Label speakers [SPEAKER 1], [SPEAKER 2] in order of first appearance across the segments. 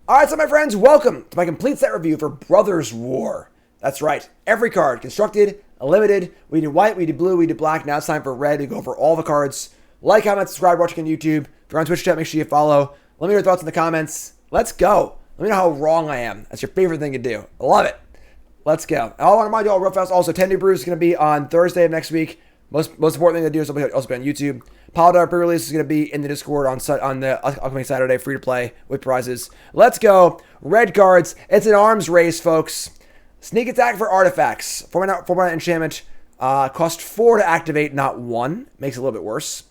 [SPEAKER 1] Alright, so my friends, welcome to my complete set review for Brothers War. That's right, every card, constructed, limited. We did white, we did blue, we did black. Now it's time for red. We go over all the cards. Like, comment, subscribe, watching on YouTube. If you're on Twitch chat, make sure you follow. Let me know your thoughts in the comments. Let's go. Let me know how wrong I am. That's your favorite thing to do. I love it. Let's go. I want to remind you all real fast. Also, 10 New Brews is going to be on Thursday of next week. Most important thing to do is also be on YouTube. Paladar pre-release is going to be in the Discord on the upcoming Saturday, free to play with prizes. Let's go. Red cards. It's an arms race, folks. Sneak attack for artifacts. 4-mana enchantment. Cost 4 to activate, not 1. Makes it a little bit worse.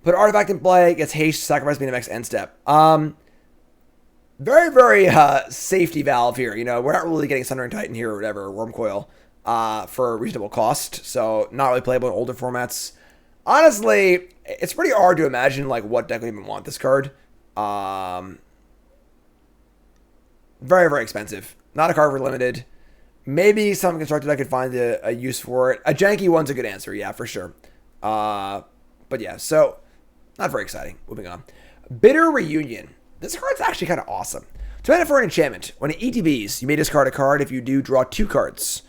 [SPEAKER 1] Put an artifact in play. Gets haste. Sacrifice being the next end step. Very, very safety valve here. You know, we're not really getting Sundering Titan here or whatever, or Worm Coil, for a reasonable cost. So not really playable in older formats. Honestly, it's pretty hard to imagine like what deck would even want this card. Very, very expensive. Not a card for limited. Maybe some constructed I could find a use for it. A janky one's a good answer, yeah, for sure. But yeah, so not very exciting. Moving on. Bitter Reunion. This card's actually kind of awesome. 2 mana for an enchantment. When it ETBs, you may discard a card. If you do, draw 2 cards.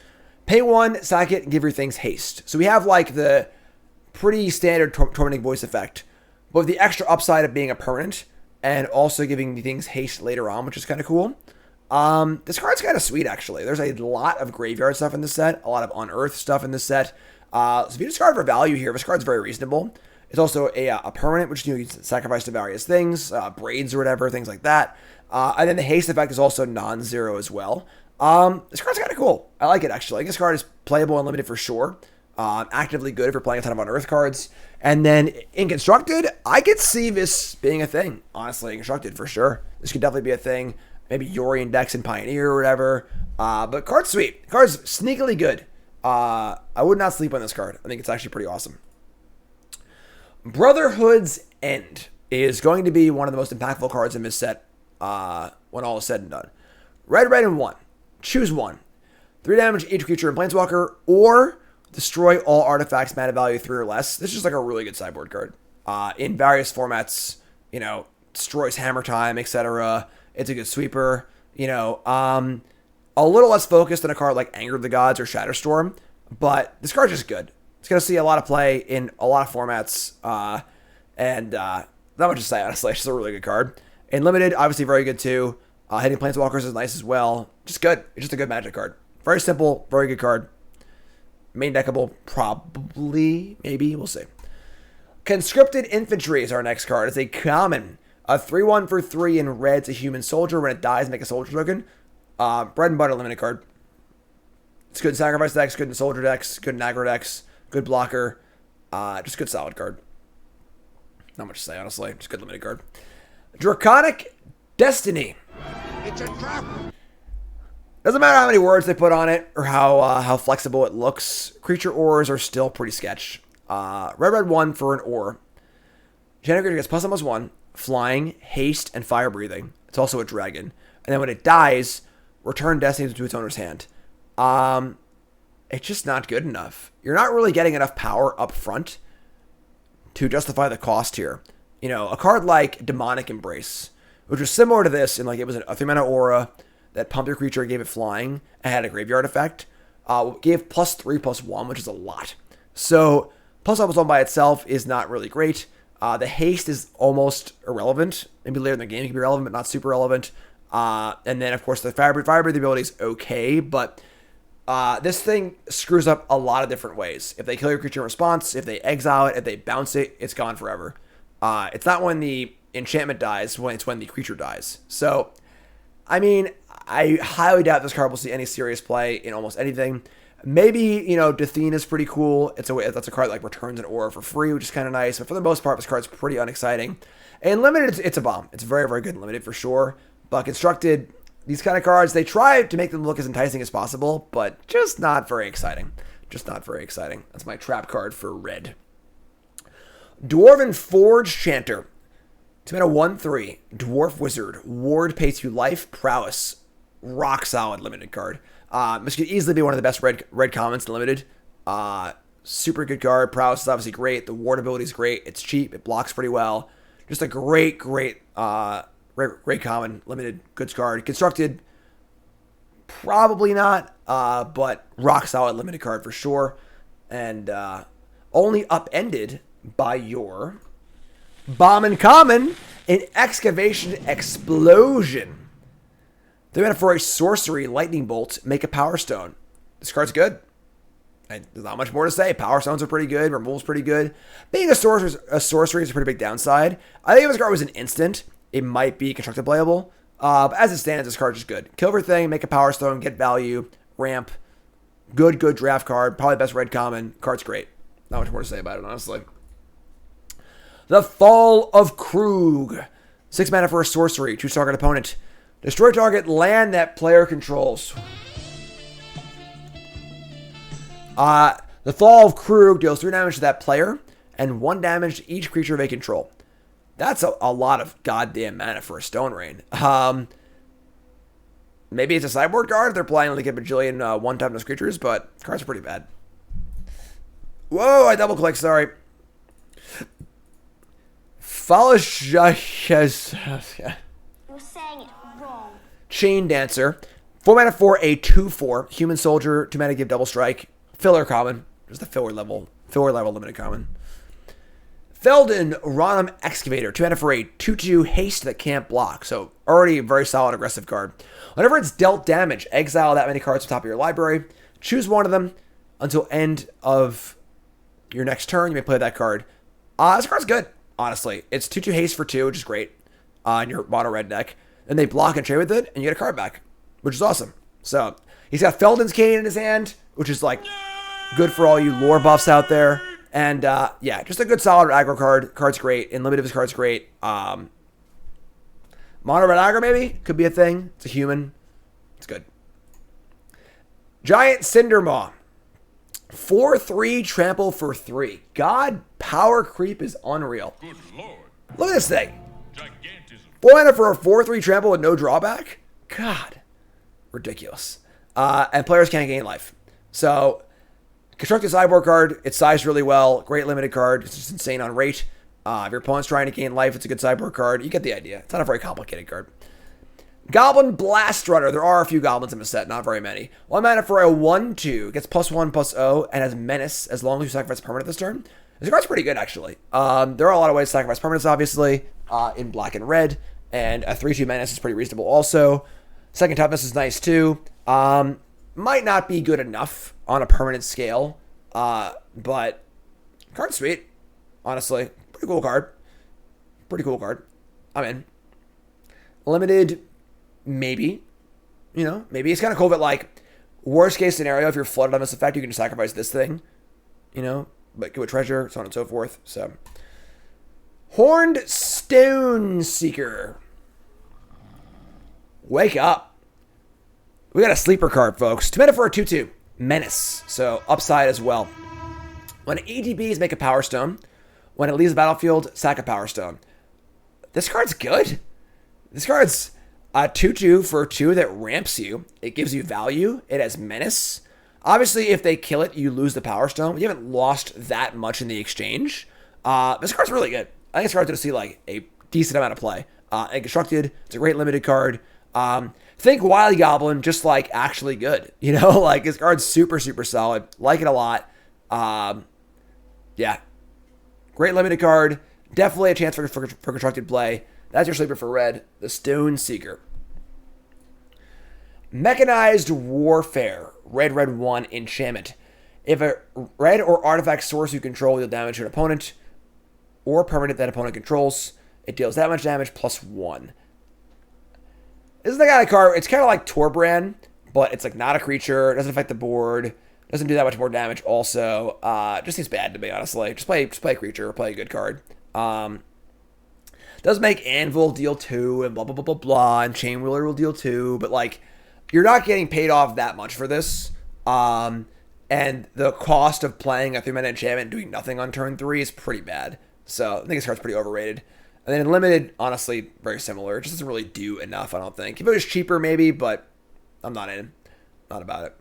[SPEAKER 1] Pay 1, sack it, and give your things haste. So we have like the pretty standard Tormenting Voice effect, but with the extra upside of being a permanent and also giving the things haste later on, which is kind of cool. This card's kind of sweet, actually. There's a lot of graveyard stuff in this set, a lot of unearthed stuff in this set. So if you discard for value here, this card's very reasonable. It's also a permanent, which you can sacrifice to various things, braids or whatever, things like that. And then the haste effect is also non-zero as well. This card's kind of cool. I like it, actually. I think this card is playable and limited for sure. Actively good if you're playing a ton of unearthed cards. And then in Constructed, I could see this being a thing. Honestly, in Constructed for sure. This could definitely be a thing. Maybe Yori and Dex and Pioneer or whatever. But card's sweet. Card's sneakily good. I would not sleep on this card. I think it's actually pretty awesome. Brotherhood's End is going to be one of the most impactful cards in this set when all is said and done. Red, and 1. Choose one. 3 damage each creature and planeswalker, or destroy all artifacts mana value 3 or less. This is just like a really good sideboard card. In various formats, you know, destroys Hammer Time, etc. It's a good sweeper. You know, a little less focused than a card like Anger of the Gods or Shatterstorm, but this card's just good. It's going to see a lot of play in a lot of formats, and not much to say, honestly. It's just a really good card. In Limited, obviously very good too. Hitting Planeswalkers is nice as well. Just good. It's just a good Magic card. Very simple, very good card. Main deckable, probably, maybe, we'll see. Conscripted Infantry is our next card. It's a common. A 3-1 for 3 in red. It's a human soldier. When it dies, make a soldier token. Bread and butter limited card. It's good in sacrifice decks, good in soldier decks, good in aggro decks, good blocker. Just good solid card. Not much to say, honestly. Just good limited card. Draconic Destiny.
[SPEAKER 2] It's a trap.
[SPEAKER 1] Doesn't matter how many words they put on it or how flexible it looks. Creature ores are still pretty sketch. Red 1 for an ore. Generic creature gets +1/+1, flying, haste, and fire breathing. It's also a dragon. And then when it dies, return Destiny to its owner's hand. It's just not good enough. You're not really getting enough power up front to justify the cost here. You know, a card like Demonic Embrace, which was similar to this in like it was a 3-mana aura that pumped your creature and gave it flying and had a graveyard effect, gave +3/+1, which is a lot. So +1/+1 by itself is not really great. The haste is almost irrelevant. Maybe later in the game it can be relevant, but not super relevant. And then, of course, the fire breathing ability is okay, but this thing screws up a lot of different ways. If they kill your creature in response, if they exile it, if they bounce it, it's gone forever. It's not when the enchantment dies, it's when the creature dies. So, I mean, I highly doubt this card will see any serious play in almost anything. Maybe, you know, Dethene is pretty cool. That's a card that like returns an aura for free, which is kind of nice. But for the most part, this card's pretty unexciting. And limited, it's a bomb. It's very, very good and limited for sure. But constructed, these kind of cards, they try to make them look as enticing as possible, but just not very exciting. Just not very exciting. That's my trap card for red. Dwarven Forge Chanter. 2-mana 1/3. Dwarf Wizard. Ward pays you life, prowess. Rock solid limited card. This could easily be one of the best red commons in limited. Super good card. Prowess is obviously great. The ward ability is great. It's cheap. It blocks pretty well. Just a great red Great common, limited, goods card. Constructed, probably not, but rock solid limited card for sure. And only upended by your Bombin Common, an Excavation Explosion. 3 mana for a sorcery, Lightning Bolt, make a Power Stone. This card's good. And there's not much more to say. Power Stones are pretty good. Removal's pretty good. Being a sorcery is a pretty big downside. I think if this card was an instant, it might be constructed playable. But as it stands, this card's just good. Kill everything, make a Power Stone, get value, ramp. Good draft card. Probably the best red common. Card's great. Not much more to say about it, honestly. The Fall of Krug. 6 mana for a sorcery. Choose target opponent. Destroy target land that player controls. The Fall of Krug deals 3 damage to that player and 1 damage to each creature they control. That's a lot of goddamn mana for a Stone Rain. Maybe it's a sideboard card if they're playing like a bajillion one-time those creatures, but cards are pretty bad. Whoa, I double-clicked, sorry. You're saying it wrong. Chain Dancer. 4 mana for a 2/4. Human Soldier. 2 mana give double strike. Filler common. Just the filler level limited common. Feldon Ronum Excavator. 2 mana for a 2/2 haste that can't block. So already a very solid aggressive card. Whenever it's dealt damage, exile that many cards on top of your library. Choose one of them until end of your next turn. You may play that card. This card's good, honestly. It's 2/2 haste for 2, which is great in your mono red deck. And they block and trade with it, and you get a card back, which is awesome. So he's got Feldon's Cane in his hand, which is like good for all you lore buffs out there. And yeah, just a good solid aggro card. Card's great. And limited his card's great. Mono red aggro maybe could be a thing. It's a human. It's good. Giant Cindermaw. 4/3 trample for 3. God, power creep is unreal. Good Lord. Look at this thing. Gigantism. 4 mana for a 4/3 trample with no drawback. God, ridiculous. And players can't gain life. So constructed sideboard card. It's sized really well. Great limited card. It's just insane on rate. If your opponent's trying to gain life, it's a good sideboard card. You get the idea. It's not a very complicated card. Goblin Blast Runner. There are a few goblins in the set, not very many. 1 mana for a 1/2. Gets +1/+0 and has Menace as long as you sacrifice a permanent this turn. This card's pretty good, actually. There are a lot of ways to sacrifice permanents, obviously, in black and red. And a 3/2 Menace is pretty reasonable also. Second toughness is nice, too. Might not be good enough on a permanent scale, but card's sweet, honestly. Pretty cool card. Pretty cool card. I'm in. Limited, maybe. You know, maybe it's kind of cool that, like, worst case scenario, if you're flooded on this effect, you can just sacrifice this thing. You know, but give a treasure, so on and so forth. So, Horned Stone Seeker. Wake up. We got a sleeper card, folks. 2 mana for a 2/2. Menace. So, upside as well. When it ETBs, make a Power Stone. When it leaves the battlefield, sack a Power Stone. This card's good. This card's a 2/2 for 2 that ramps you. It gives you value. It has Menace. Obviously, if they kill it, you lose the Power Stone. You haven't lost that much in the exchange. This card's really good. I think this card's going to see like a decent amount of play. And constructed, it's a great limited card. Think Wily Goblin, just like actually good. You know, like this card's super, super solid. Like it a lot. Yeah. Great limited card. Definitely a chance for constructed play. That's your sleeper for red. The Stone Seeker. Mechanized Warfare. Red 1 enchantment. If a red or artifact source you control deal damage to an opponent or permanent that opponent controls, it deals that much damage +1. This is the kind of card, it's kind of like Torbrand, but it's like not a creature, it doesn't affect the board, doesn't do that much more damage also. Just seems bad to me, honestly. Just play a creature, play a good card. Does make Anvil deal 2 and blah, blah, blah, blah, blah, and Chain Wheeler will deal 2, but like, you're not getting paid off that much for this. And the cost of playing a 3-mana enchantment and doing nothing on turn 3 is pretty bad. So I think this card's pretty overrated. And then in limited, honestly, very similar. It just doesn't really do enough, I don't think. If it was cheaper, maybe, but I'm not in. Not about it.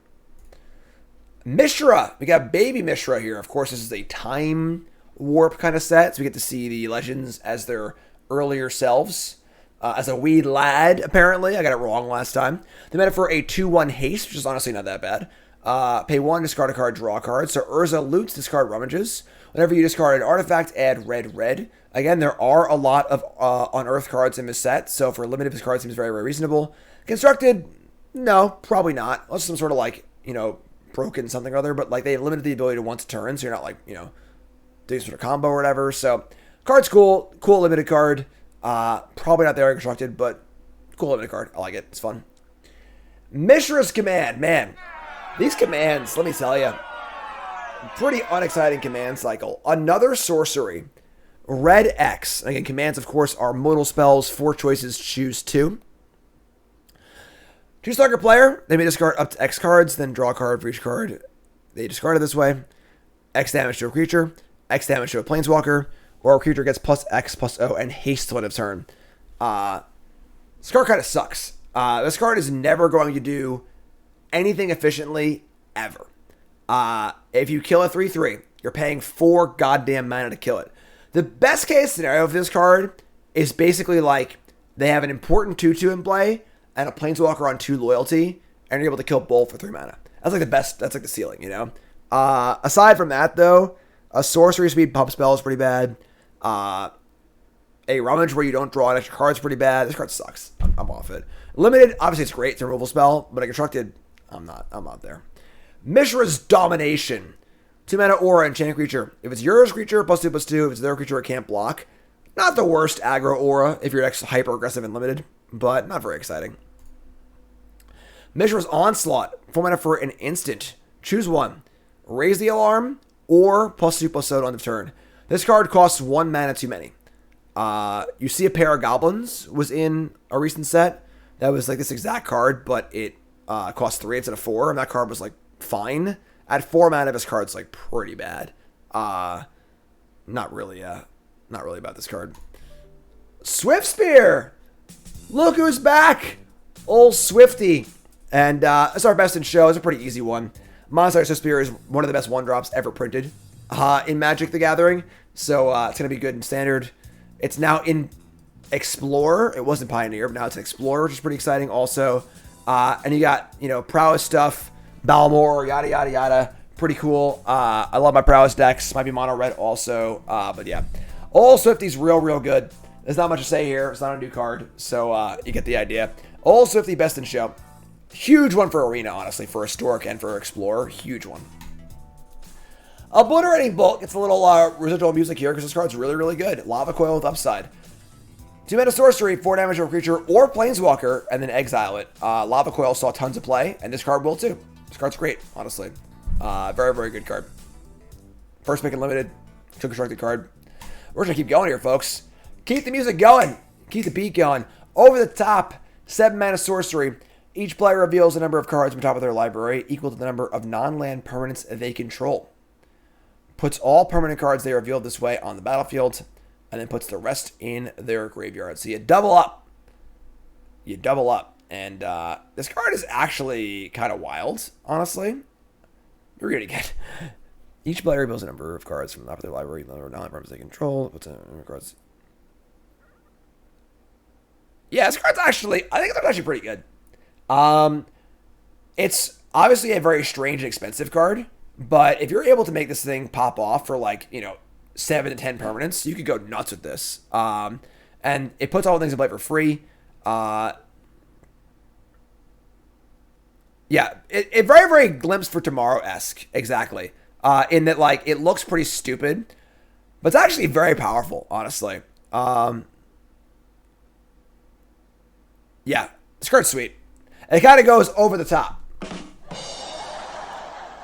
[SPEAKER 1] Mishra. We got baby Mishra here. Of course, this is a time warp kind of set, so we get to see the legends as their earlier selves. as a wee lad, apparently. I got it wrong last time. They meant it for a 2-1 haste, which is honestly not that bad. Pay 1, discard a card, draw a card. So Urza loots, discard rummages. Whenever you discard an artifact, add red. Again, there are a lot of unearthed cards in this set, so for limited, this card seems very, very reasonable. Constructed, no, probably not. Unless some sort of like, broken something or other, but like they limited the ability to once a turn, so you're not like, doing sort of combo or whatever. So card's cool limited card. Probably not very constructed, but cool limited card. I like it. It's fun. Mishra's Command, man. These commands, let me tell you, pretty unexciting command cycle. Another sorcery. Red X. Again, commands, of course, are modal spells. 4 choices, choose 2. Choose target player. They may discard up to X cards, then draw a card for each card they discarded this way. X damage to a creature, X damage to a planeswalker, or a creature gets plus X, plus O, and haste till end of turn. This card kind of sucks. This card is never going to do anything efficiently, ever. If you kill a 3/3, you're paying 4 goddamn mana to kill it. The best case scenario of this card is basically like they have an important 2/2 in play and a planeswalker on 2 loyalty, and you're able to kill both for 3 mana. That's like the best, that's like the ceiling, Aside from that, though, a sorcery speed pump spell is pretty bad. A rummage where you don't draw an extra card is pretty bad. This card sucks. I'm off it. Limited, obviously it's great. It's a removal spell, but a constructed, I'm not there. Mishra's Domination. 2 mana aura, enchanted creature. If it's yours creature, +2/+2. If it's their creature, it can't block. Not the worst aggro aura if you're hyper aggressive and limited, but not very exciting. Mishra's Onslaught. 4 mana for an instant. Choose 1. Raise the alarm or +2/+0 on the turn. This card costs 1 mana too many. You see a pair of goblins was in a recent set. That was like this exact card, but it cost 3 instead of 4, and that card was like fine. At 4 mana, this card's like pretty bad. Not really about this card. Swift Spear! Look who's back! Old Swifty. And it's our best in show. It's a pretty easy one. Monostar Swift Spear is one of the best 1-drops ever printed in Magic the Gathering. So it's going to be good in Standard. It's now in Explorer. It wasn't Pioneer, but now it's in Explorer, which is pretty exciting also. And you got, Prowess stuff, Balmor, yada, yada, yada. Pretty cool. I love my Prowess decks. Might be mono red also. But yeah. Old Swifty's real good. There's not much to say here. It's not a new card. So you get the idea. Old Swifty, best in show. Huge one for Arena, honestly. For Historic and for Explorer. Huge one. Obliterating Bolt gets a little residual music here because this card's really good. Lava Coil with upside. 2 mana sorcery, 4 damage to a creature or planeswalker, and then exile it. Lava Coil saw tons of play, and this card will too. This card's great, honestly. Very good card. First pick and limited. Constructed card. We're going to keep going here, folks. Keep the music going. Keep the beat going. Over the top, 7 mana sorcery. Each player reveals a number of cards from the top of their library equal to the number of non-land permanents they control. Puts all permanent cards they revealed this way on the battlefield, and then puts the rest in their graveyard. So you double up. And this card is actually kind of wild, honestly. You're going to get... Each player reveals a number of cards from the top of their library, the number of non-land permanents they control. Puts a number of cards... Yeah, this card's actually... I think it's actually pretty good. It's obviously a very strange and expensive card, but if you're able to make this thing pop off for 7 to 10 permanents, you could go nuts with this. And it puts all the things in play for free. Yeah, it very Glimpse for Tomorrow-esque, exactly. In that it looks pretty stupid, but it's actually very powerful, honestly. Yeah, this card's sweet. It kind of goes over the top.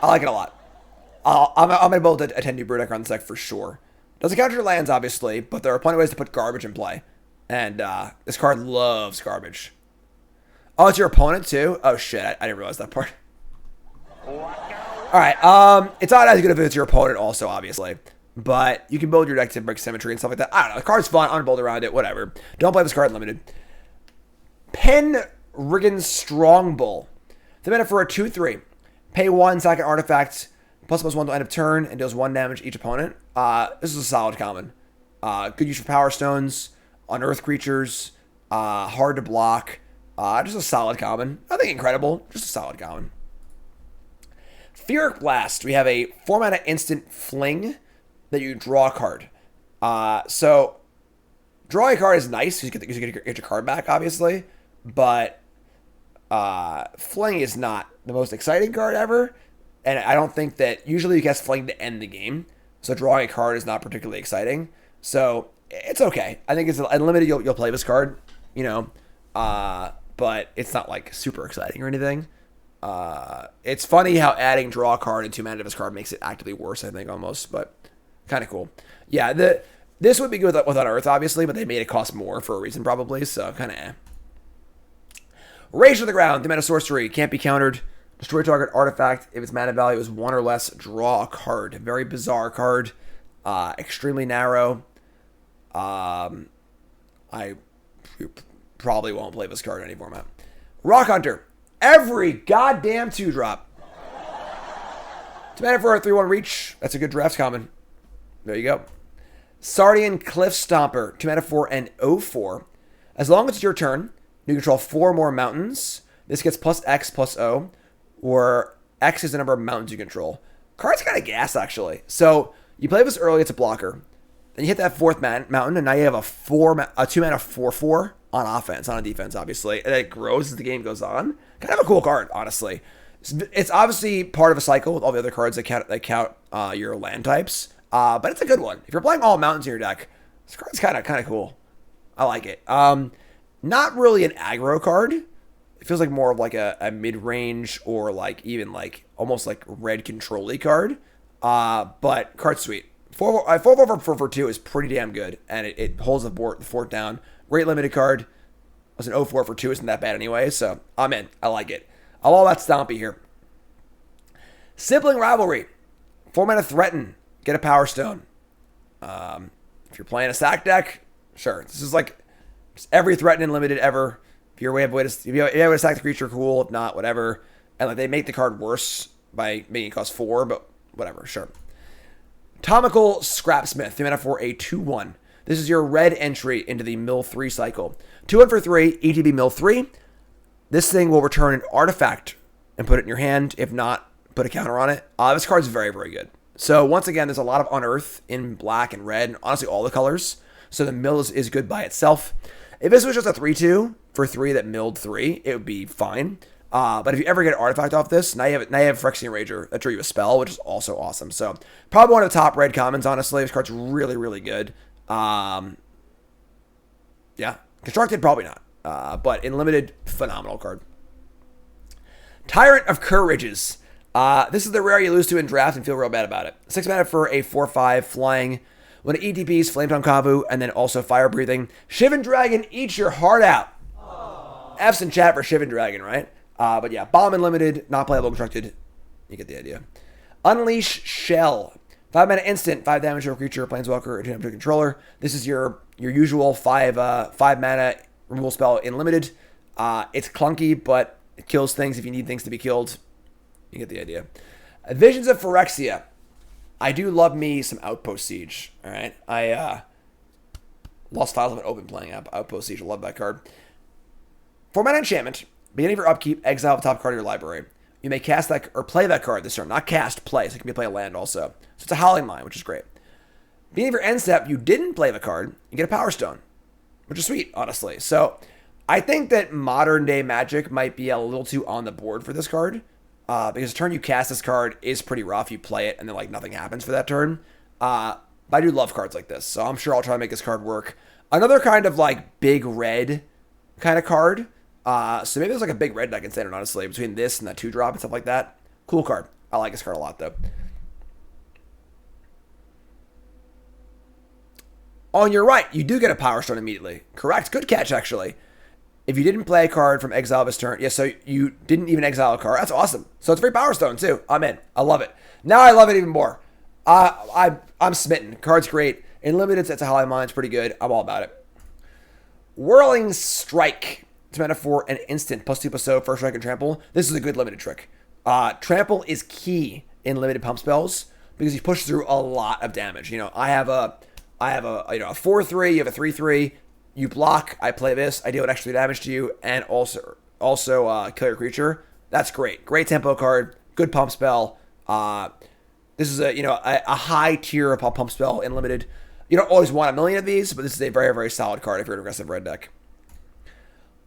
[SPEAKER 1] I like it a lot. I'm able to attend new brew deck on this deck for sure. Doesn't counter your lands, obviously, but there are plenty of ways to put garbage in play. And this card loves garbage. Oh, it's your opponent too? Oh shit, I didn't realize that part. Alright, it's not as good if it's your opponent also, obviously. But you can build your deck to break symmetry and stuff like that. I don't know, the card's fun, I'm gonna build around it, whatever. Don't play this card limited. Penriggan Strongbull. 3 mana for a 2/3. Pay 1, sack an artifact, +1/+1 to end of turn, and deals 1 damage to each opponent. This is a solid common. Good use for Power Stones, unearth creatures. hard to block. Just a solid common. Nothing incredible, just a solid common. Fear Blast. We have a 4-mana instant fling that you draw a card. So drawing a card is nice because you get your card back, obviously. But fling is not the most exciting card ever. And I don't think that usually you cast fling to end the game. So drawing a card is not particularly exciting. So it's okay. I think it's unlimited. You'll play this card, but it's not like super exciting or anything. It's funny how adding draw a card and 2 mana to this card makes it actively worse, I think, almost, but kind of cool. Yeah, this would be good with Unearth, obviously, but they made it cost more for a reason, probably, so kind of eh. Rage to the Ground, 2-mana sorcery, can't be countered. Destroy target artifact. If its mana value is 1 or less, draw a card. Very bizarre card. Extremely narrow. I probably won't play this card in any format. Rock Hunter. Every goddamn 2-drop. 2 mana for a 3/1 reach. That's a good draft common. There you go. Sardian Cliff Stomper. 2 mana for an 0/4. As long as it's your turn, you control 4 more mountains. This gets plus X plus O, where X is the number of mountains you control. Card's kind of gas, actually. So you play this early, it's a blocker. Then you hit that 4th mountain, and now you have a 2-mana 4/4 on offense, on defense, obviously. And it grows as the game goes on. Kind of a cool card, honestly. It's obviously part of a cycle with all the other cards that count your land types. But it's a good one. If you're playing all mountains in your deck, this card's kind of cool. I like it. Not really an aggro card. It feels like more of like a mid-range or like even like almost like red control-y card. But card's sweet. 4 for 2 is pretty damn good, and it holds the fort down. Great limited card. It was an 0/4 for 2, isn't that bad anyway, so I'm in. I like it. I love that Stompy here. Sibling Rivalry. 4 mana threaten. Get a Power Stone. If you're playing a sack deck, sure. This is like just every threaten in limited ever. If you have a way to sack the creature, cool. If not, whatever. And like they make the card worse by making it cost 4, but whatever, sure. Atomical Scrapsmith. 3 mana for a 2/1. This is your red entry into the Mill 3 cycle. 2-1 for 3, ETB Mill 3. This thing will return an artifact and put it in your hand. If not, put a counter on it. This card's very, very good. So once again, there's a lot of Unearth in black and red, and honestly all the colors. So the mill is good by itself. If this was just a 3/2 for 3 that milled 3, it would be fine. But if you ever get an artifact off this, now you have Phyrexian Rager that drew you a spell, which is also awesome. So probably one of the top red commons, honestly. This card's really, really good. Yeah. Constructed, probably not. But in limited, phenomenal card. Tyrant of Courages. This is the rare you lose to in draft and feel real bad about it. 6 mana for a 4/5 flying. When it ETBs, Flametongue Kavu, and then also Fire Breathing. Shivan Dragon eats your heart out. Aww. F's in chat for Shivan Dragon, right? But yeah, Bomb Unlimited, not playable constructed. You get the idea. Unleash Shell. 5 mana instant, 5 damage to a creature, planeswalker, or to a controller. This is your usual 5 mana removal spell in limited. It's clunky, but it kills things if you need things to be killed. You get the idea. Visions of Phyrexia. I do love me some Outpost Siege. All right, I lost files of an open playing Outpost Siege. I love that card. 4 mana enchantment. Beginning of your upkeep, exile the top card of your library. You may cast that or play that card this turn. Not cast, play. So it can be play a land also. So it's a Howling Mine, which is great. Beginning of your end step, you didn't play the card. You get a Power Stone, which is sweet, honestly. So I think that modern day Magic might be a little too on the board for this card. Because the turn you cast this card is pretty rough. You play it and then like nothing happens for that turn. But I do love cards like this. So I'm sure I'll try to make this card work. Another kind of like big red kind of card. So maybe there's like a big red deck in standard, honestly, between this and that 2-drop and stuff like that. Cool card. I like this card a lot, though. On your right, you do get a Power Stone immediately. Correct. Good catch, actually. If you didn't play a card from exile this turn, so you didn't even exile a card. That's awesome. So it's free Power Stone, too. I'm in. I love it. Now I love it even more. I'm smitten. Card's great. In limited, it's a Howling Mine. It's pretty good. I'm all about it. Whirling Strike. It's mana for an instant, +2/+0, first strike and trample. This is a good limited trick. Trample is key in limited pump spells because you push through a lot of damage. I have a 4/3, you have a 3/3. You block, I play this, I deal extra damage to you, and also kill your creature. That's great. Great tempo card, good pump spell. This is a high tier of pump spell in limited. You don't always want a million of these, but this is a very, very solid card if you're an aggressive red deck.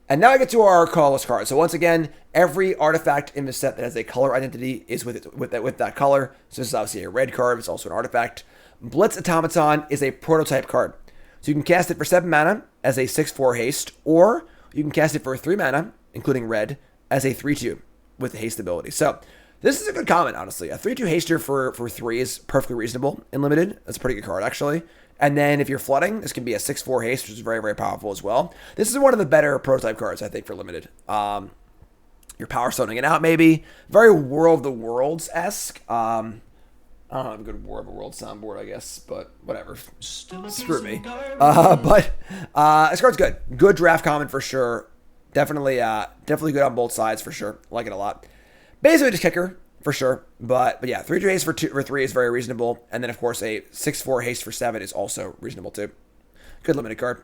[SPEAKER 1] And now I get to our colorless card. So once again, every artifact in the set that has a color identity is with that color. So this is obviously a red card. It's also an artifact. Blitz Automaton is a prototype card. So you can cast it for 7 mana as a 6/4 haste, or you can cast it for 3 mana, including red, as a 3/2 with the haste ability. So this is a good comment, honestly. A 3/2 haster for 3 is perfectly reasonable in limited. That's a pretty good card, actually. And then if you're flooding, this can be a 6/4 haste, which is very, very powerful as well. This is one of the better prototype cards, I think, for limited. You're power stoning it out, maybe. Very War of the Worlds-esque. I don't have a good War of the Worlds soundboard, I guess, but whatever. Screw me. But this card's good. Good draft common for sure. Definitely good on both sides for sure. Like it a lot. Basically just kicker for sure. But yeah, 3/2 haste for 3 is very reasonable. And then of course a 6/4 haste for 7 is also reasonable too. Good limited card.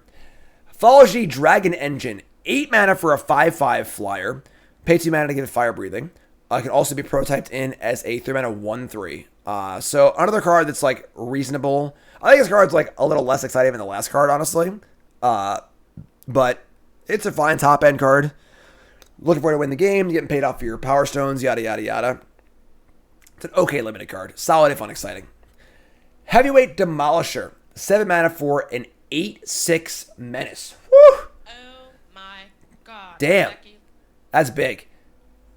[SPEAKER 1] Thology Dragon Engine. 8 mana for a 5/5 flyer. Pay 2 mana to give it fire breathing. It can also be prototyped in as a 3 mana 1/3. So another card that's like reasonable. I think this card's like a little less exciting than the last card, honestly. But it's a fine top end card. Looking for it to win the game, getting paid off for your power stones, yada yada yada. It's an okay limited card. Solid if unexciting. Heavyweight Demolisher. 7 mana for an 8/6 menace. Woo!
[SPEAKER 2] Oh my god.
[SPEAKER 1] Damn.
[SPEAKER 2] Becky.
[SPEAKER 1] That's big.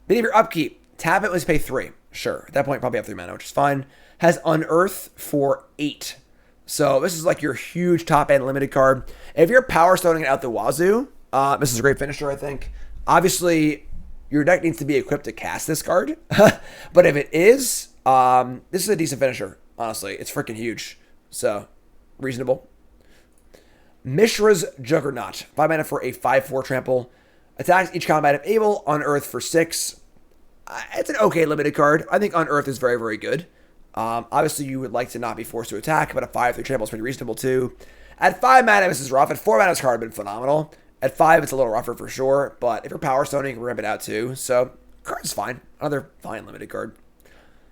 [SPEAKER 1] Then if your upkeep, tap it, let's pay 3. Sure. At that point, probably have 3 mana, which is fine. Has Unearth for 8. So this is like your huge top end limited card. If you're power stoning it out the wazoo, this is a great finisher, I think. Obviously, your deck needs to be equipped to cast this card. But if it is, this is a decent finisher, honestly. It's freaking huge. So, reasonable. Mishra's Juggernaut. 5 mana for a 5/4 trample. Attacks each combat if able. Unearth for 6. It's an okay limited card. I think Unearth is very, very good. Obviously, you would like to not be forced to attack, but a 5/3 trample is pretty reasonable too. At 5 mana, this is rough. At 4 mana, this card has been phenomenal. At 5, it's a little rougher for sure, but if you're power stoning, you can ramp it out too. So, card's fine. Another fine limited card.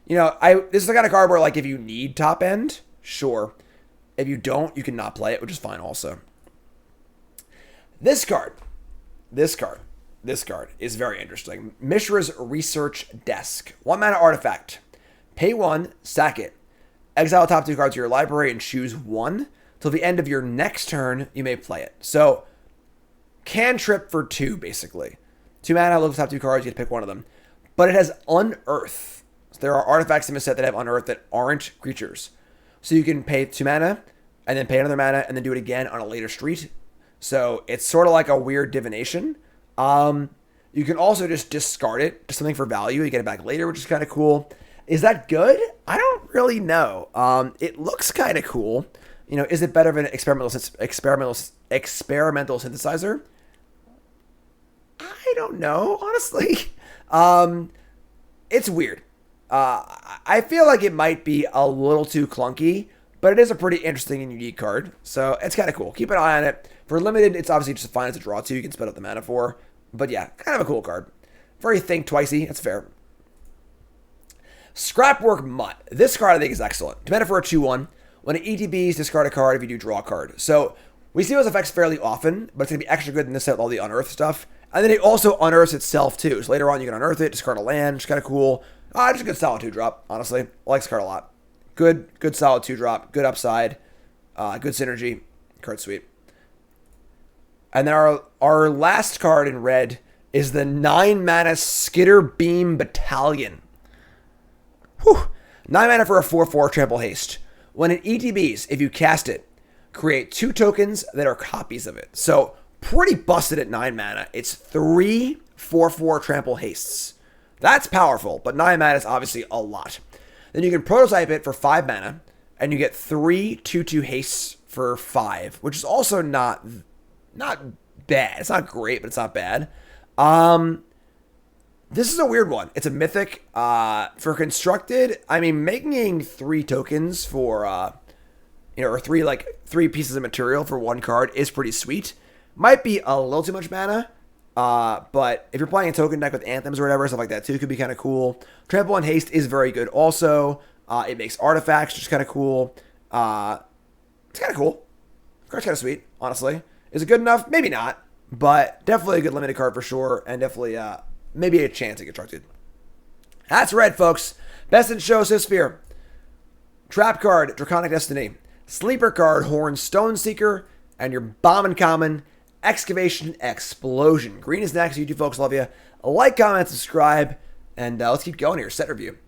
[SPEAKER 1] You know, this is the kind of card where, like, if you need top end, sure. If you don't, you can not play it, which is fine also. This card is very interesting. Mishra's Research Desk. 1 mana artifact. Pay 1, sack it. Exile top 2 cards to your library and choose 1. Till the end of your next turn, you may play it. So, cantrip for 2, basically. 2 mana, look at the top 2 cards, you get to pick one of them. But it has Unearth. So there are artifacts in the set that have Unearth that aren't creatures. So you can pay 2 mana, and then pay another mana, and then do it again on a later street. So it's sort of like a weird divination. You can also just discard it to something for value. You get it back later, which is kind of cool. Is that good? I don't really know. It looks kind of cool. You know, is it better than an experimental synthesizer? I don't know, honestly. It's weird. I feel like it might be a little too clunky, but it is a pretty interesting and unique card. So it's kind of cool. Keep an eye on it. For limited, it's obviously just fine as a draw 2. You can split up the mana for. But yeah, kind of a cool card. Very think twicey. That's fair. Scrapwork Mutt. This card I think is excellent. 2 mana for a 2/1. When it ETBs, discard a card if you do draw a card. So we see those effects fairly often, but it's going to be extra good in this set with all the Unearth stuff. And then it also unearths itself too. So later on you can unearth it, discard a land, just kind of cool. Just a good solid 2-drop, honestly. I like this card a lot. Good solid 2-drop, good upside, good synergy. Card sweet. And then our last card in red is the 9 mana Skitter Beam Battalion. Whew. 9 mana for a 4/4 trample haste. When it ETBs, if you cast it, create 2 tokens that are copies of it. So pretty busted at 9 mana. It's 3 4/4 trample hastes. That's powerful, but 9 mana is obviously a lot. Then you can prototype it for 5 mana, and you get 3 2/2 hastes for 5, which is also not bad. It's not great, but it's not bad. This is a weird one. It's a mythic. For constructed, I mean, making 3 tokens for, or 3 pieces of material for 1 card is pretty sweet. Might be a little too much mana, but if you're playing a token deck with anthems or whatever, stuff like that too could be kind of cool. Trample and haste is very good also. It makes artifacts, which is kind of cool. It's kind of cool. The card's kind of sweet, honestly. Is it good enough? Maybe not, but definitely a good limited card for sure, and definitely maybe a chance to get constructed. That's red, folks. Best in show, Sphere. Trap card, Draconic Destiny. Sleeper card, Horn Stone Seeker. And your Bombin Common, Excavation Explosion. Green is next. You two folks, love you. Like, comment, subscribe, and let's keep going here. Set review.